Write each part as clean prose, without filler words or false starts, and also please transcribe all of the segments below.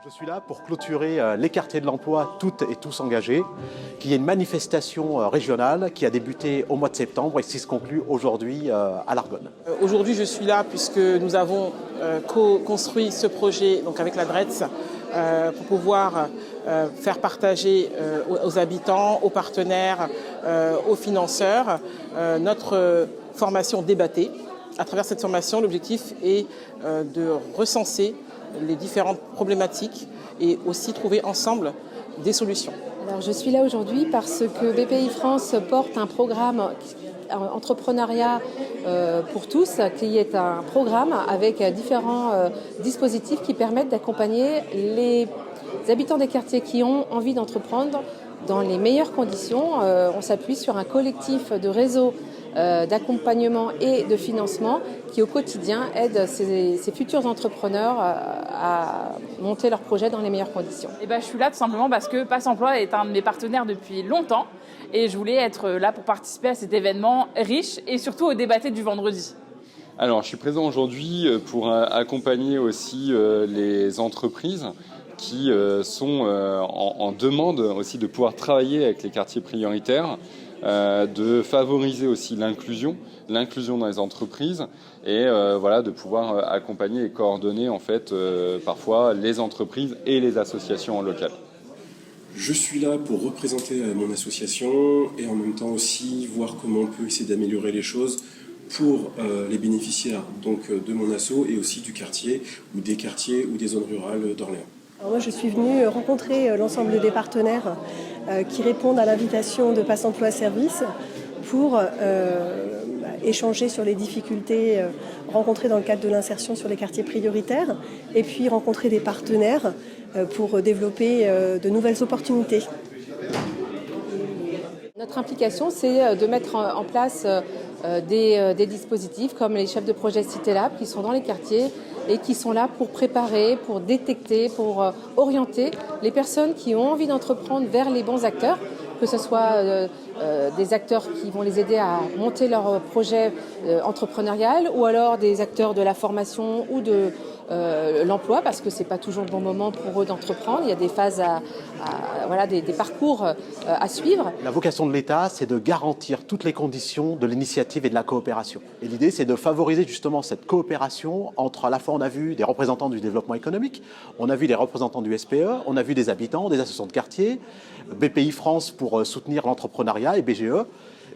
Je suis là pour clôturer les quartiers de l'emploi, toutes et tous engagés, qui est une manifestation régionale qui a débuté au mois de septembre et qui se conclut aujourd'hui à l'Argonne. Aujourd'hui, je suis là puisque nous avons co-construit ce projet donc avec la DRETS pour pouvoir faire partager aux habitants, aux partenaires, aux financeurs notre formation débattée. À travers cette formation, l'objectif est de recenser les différentes problématiques et aussi trouver ensemble des solutions. Alors, je suis là aujourd'hui parce que BPI France porte un programme entrepreneuriat pour tous, qui est un programme avec différents dispositifs qui permettent d'accompagner les habitants des quartiers qui ont envie d'entreprendre dans les meilleures conditions. On s'appuie sur un collectif de réseaux d'accompagnement et de financement qui au quotidien aide ces futurs entrepreneurs à monter leurs projets dans les meilleures conditions. Je suis là tout simplement parce que Pass Emploi est un de mes partenaires depuis longtemps et je voulais être là pour participer à cet événement riche et surtout au débatté du vendredi. Alors, je suis présent aujourd'hui pour accompagner aussi les entreprises qui sont en demande aussi de pouvoir travailler avec les quartiers prioritaires, de favoriser aussi l'inclusion dans les entreprises et de pouvoir accompagner et coordonner en fait parfois les entreprises et les associations locales. Je suis là pour représenter mon association et en même temps aussi voir comment on peut essayer d'améliorer les choses pour les bénéficiaires donc de mon asso et aussi du quartier ou des quartiers ou des zones rurales d'Orléans. Alors moi, je suis venue rencontrer l'ensemble des partenaires qui répondent à l'invitation de Pass Emploi Service pour échanger sur les difficultés rencontrées dans le cadre de l'insertion sur les quartiers prioritaires et puis rencontrer des partenaires pour développer de nouvelles opportunités. Notre implication, c'est de mettre en place des dispositifs comme les chefs de projet Cité Lab qui sont dans les quartiers et qui sont là pour préparer, pour détecter, pour orienter les personnes qui ont envie d'entreprendre vers les bons acteurs, que ce soit des acteurs qui vont les aider à monter leur projet entrepreneurial ou alors des acteurs de la formation ou de l'emploi, parce que c'est pas toujours le bon moment pour eux d'entreprendre. Il y a des phases des parcours à suivre. La vocation de l'État, c'est de garantir toutes les conditions de l'initiative et de la coopération. Et l'idée, c'est de favoriser justement cette coopération entre, à la fois, on a vu des représentants du développement économique, on a vu des représentants du SPE, on a vu des habitants, des associations de quartier, BPI France pour soutenir l'entrepreneuriat et BGE,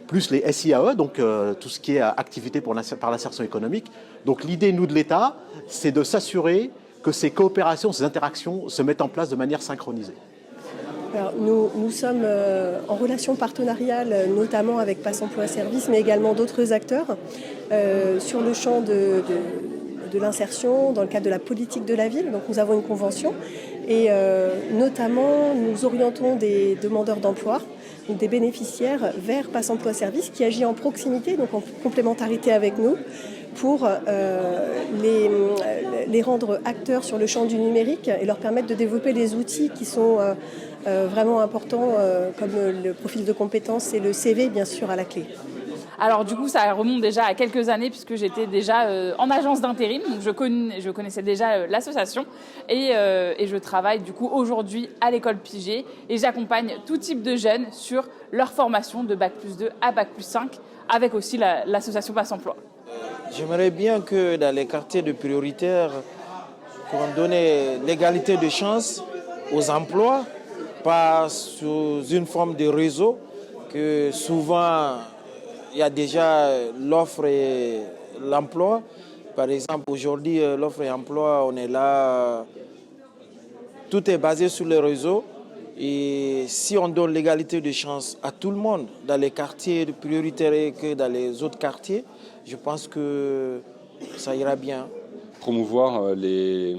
plus les SIAE, donc tout ce qui est activité par l'insertion économique. Donc l'idée, nous, de l'État, c'est de s'assurer que ces coopérations, ces interactions se mettent en place de manière synchronisée. Alors, nous sommes en relation partenariale, notamment avec Pass Emploi Service, mais également d'autres acteurs, sur le champ de l'insertion, dans le cadre de la politique de la ville. Donc nous avons une convention et notamment nous orientons des demandeurs d'emploi, donc des bénéficiaires, vers Pass Emploi Service qui agit en proximité, donc en complémentarité avec nous, pour les rendre acteurs sur le champ du numérique et leur permettre de développer les outils qui sont vraiment importants, comme le profil de compétences et le CV, bien sûr, à la clé. Alors du coup, ça remonte déjà à quelques années puisque j'étais déjà en agence d'intérim, donc je connaissais déjà l'association et je travaille du coup aujourd'hui à l'école Piget et j'accompagne tout type de jeunes sur leur formation de Bac+2 à Bac+5 avec aussi l'association Pass Emploi. J'aimerais bien que dans les quartiers de prioritaires, qu'on donne l'égalité de chance aux emplois, pas sous une forme de réseau, que souvent il y a déjà l'offre et l'emploi. Par exemple, aujourd'hui, l'offre et l'emploi, on est là, tout est basé sur les réseaux. Et si on donne l'égalité de chance à tout le monde, dans les quartiers prioritaires et que dans les autres quartiers, je pense que ça ira bien. Promouvoir les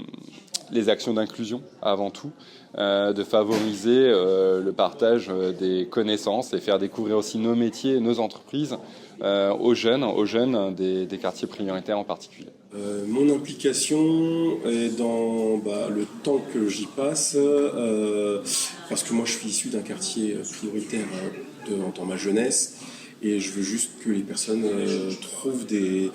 actions d'inclusion avant tout, de favoriser le partage des connaissances et faire découvrir aussi nos métiers et nos entreprises aux jeunes des quartiers prioritaires en particulier. Mon implication est dans le temps que j'y passe, parce que moi je suis issu d'un quartier prioritaire dans ma jeunesse, et je veux juste que les personnes trouvent des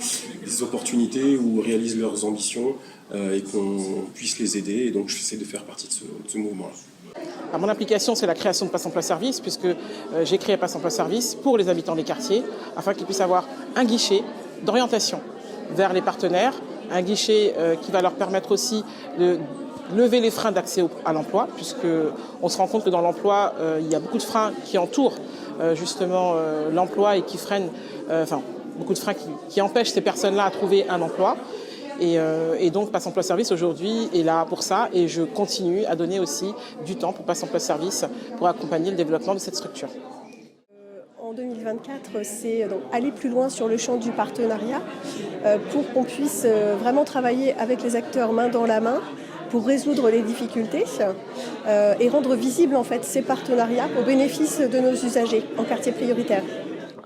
opportunités ou réalisent leurs ambitions et qu'on puisse les aider. Et donc j'essaie de faire partie de ce mouvement-là. Mon implication, c'est la création de Pass Emploi Service, puisque j'ai créé Pass Emploi Service pour les habitants des quartiers, afin qu'ils puissent avoir un guichet d'orientation vers les partenaires, un guichet qui va leur permettre aussi de lever les freins d'accès à l'emploi, puisqu'on se rend compte que dans l'emploi, il y a beaucoup de freins qui entourent justement l'emploi et qui freinent, beaucoup de freins qui empêchent ces personnes-là à trouver un emploi. Et donc Pass Emploi Service aujourd'hui est là pour ça, et je continue à donner aussi du temps pour Pass Emploi Service pour accompagner le développement de cette structure. En 2024, c'est donc aller plus loin sur le champ du partenariat pour qu'on puisse vraiment travailler avec les acteurs main dans la main pour résoudre les difficultés et rendre visibles en fait ces partenariats au bénéfice de nos usagers en quartier prioritaire.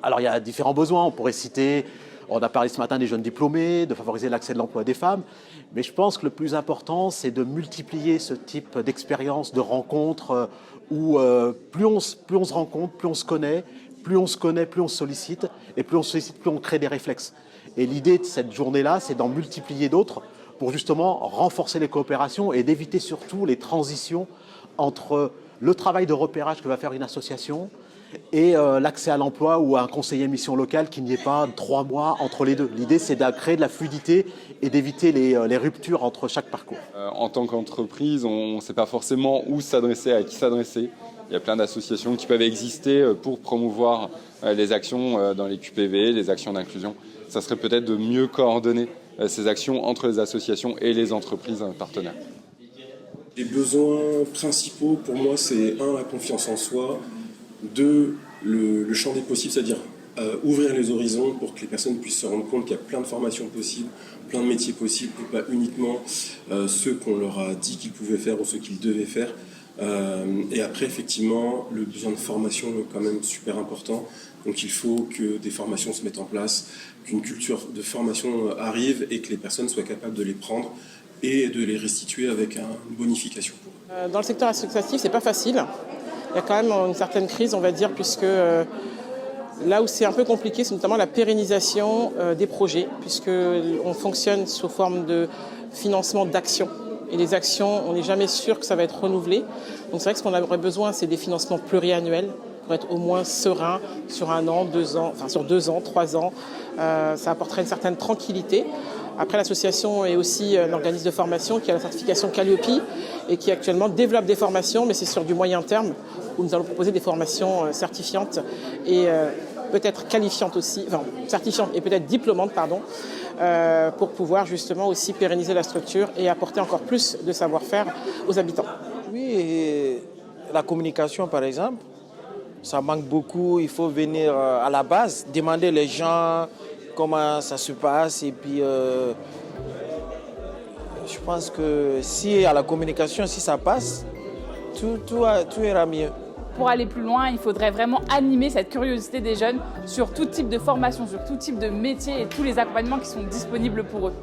Alors il y a différents besoins, on pourrait citer, on a parlé ce matin des jeunes diplômés, de favoriser l'accès de l'emploi des femmes, mais je pense que le plus important c'est de multiplier ce type d'expériences, de rencontres où plus on se rencontre, plus on se connaît, plus on se sollicite, et plus on se sollicite, plus on crée des réflexes. Et l'idée de cette journée-là, c'est d'en multiplier d'autres pour justement renforcer les coopérations et d'éviter surtout les transitions entre le travail de repérage que va faire une association et l'accès à l'emploi ou à un conseiller mission locale, qu'il n'y ait pas 3 mois entre les deux. L'idée, c'est de créer de la fluidité et d'éviter les ruptures entre chaque parcours. En tant qu'entreprise, on ne sait pas forcément où s'adresser, à qui s'adresser. Il y a plein d'associations qui peuvent exister pour promouvoir les actions dans les QPV, les actions d'inclusion. Ça serait peut-être de mieux coordonner ces actions entre les associations et les entreprises partenaires. Les besoins principaux pour moi, c'est 1, la confiance en soi, 2, le champ des possibles, c'est-à-dire ouvrir les horizons pour que les personnes puissent se rendre compte qu'il y a plein de formations possibles, plein de métiers possibles, et pas uniquement ceux qu'on leur a dit qu'ils pouvaient faire ou ceux qu'ils devaient faire. Et après, effectivement, le besoin de formation est quand même super important. Donc il faut que des formations se mettent en place, qu'une culture de formation arrive et que les personnes soient capables de les prendre et de les restituer avec une bonification. Dans le secteur associatif, c'est pas facile. Il y a quand même une certaine crise, on va dire, puisque là où c'est un peu compliqué, c'est notamment la pérennisation des projets, puisqu'on fonctionne sous forme de financement d'actions. Et les actions, on n'est jamais sûr que ça va être renouvelé. Donc c'est vrai que ce qu'on aurait besoin, c'est des financements pluriannuels pour être au moins serein sur 1 an, 2 ans, enfin sur 2 ans, 3 ans. Ça apporterait une certaine tranquillité. Après, l'association est aussi un organisme de formation qui a la certification Calliope et qui actuellement développe des formations, mais c'est sur du moyen terme où nous allons proposer des formations certifiantes et peut-être qualifiantes aussi, enfin certifiantes et peut-être diplômantes, pardon, pour pouvoir justement aussi pérenniser la structure et apporter encore plus de savoir-faire aux habitants. Oui, et la communication par exemple, ça manque beaucoup. Il faut venir à la base, demander les gens comment ça se passe. Et puis, je pense que si à la communication, si ça passe, tout ira mieux. Pour aller plus loin, il faudrait vraiment animer cette curiosité des jeunes sur tout type de formation, sur tout type de métier et tous les accompagnements qui sont disponibles pour eux.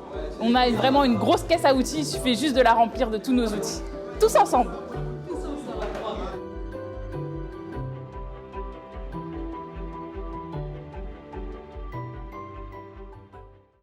On a vraiment une grosse caisse à outils, il suffit juste de la remplir de tous nos outils. Tous ensemble!